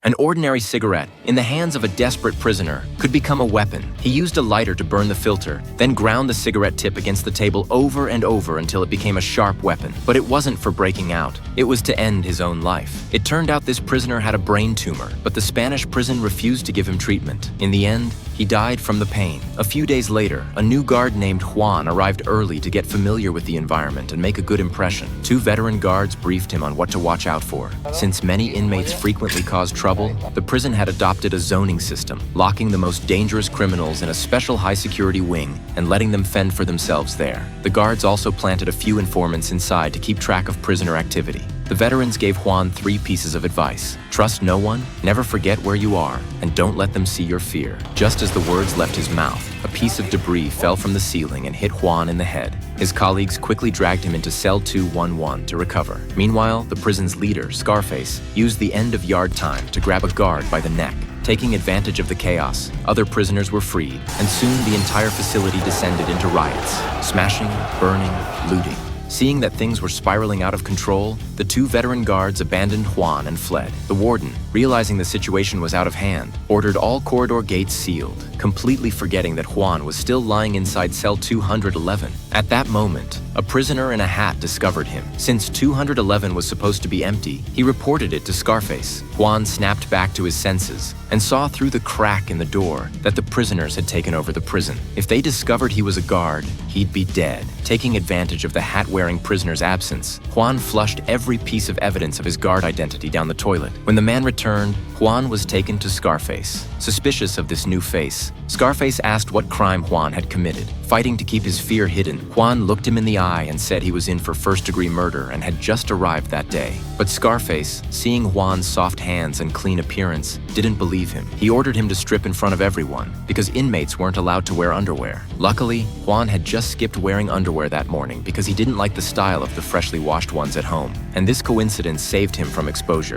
An ordinary cigarette, in the hands of a desperate prisoner, could become a weapon. He used a lighter to burn the filter, then ground the cigarette tip against the table over and over until it became a sharp weapon. But it wasn't for breaking out. It was to end his own life. It turned out this prisoner had a brain tumor, but the Spanish prison refused to give him treatment. In the end, he died from the pain. A few days later, a new guard named Juan arrived early to get familiar with the environment and make a good impression. Two veteran guards briefed him on what to watch out for. Since many inmates frequently caused trouble, the prison had adopted a zoning system, locking the most dangerous criminals in a special high-security wing and letting them fend for themselves there. The guards also planted a few informants inside to keep track of prisoner activity. The veterans gave Juan 3 pieces of advice. Trust no one, never forget where you are, and don't let them see your fear. Just as the words left his mouth, a piece of debris fell from the ceiling and hit Juan in the head. His colleagues quickly dragged him into cell 211 to recover. Meanwhile, the prison's leader, Scarface, used the end of yard time to grab a guard by the neck. Taking advantage of the chaos, other prisoners were freed, and soon the entire facility descended into riots, smashing, burning, looting. Seeing that things were spiraling out of control, the 2 veteran guards abandoned Juan and fled. The warden, realizing the situation was out of hand, ordered all corridor gates sealed, completely forgetting that Juan was still lying inside cell 211. At that moment, a prisoner in a hat discovered him. Since 211 was supposed to be empty, he reported it to Scarface. Juan snapped back to his senses and saw through the crack in the door that the prisoners had taken over the prison. If they discovered he was a guard, he'd be dead. Taking advantage of the hat-wearing prisoner's absence, Juan flushed every piece of evidence of his guard identity down the toilet. When the man returned, Juan was taken to Scarface. Suspicious of this new face, Scarface asked what crime Juan had committed. Fighting to keep his fear hidden, Juan looked him in the eye and said he was in for first-degree murder and had just arrived that day. But Scarface, seeing Juan's soft hands and clean appearance, didn't believe him. He ordered him to strip in front of everyone, because inmates weren't allowed to wear underwear. Luckily, Juan had just skipped wearing underwear that morning because he didn't like the style of the freshly washed ones at home, and this coincidence saved him from exposure.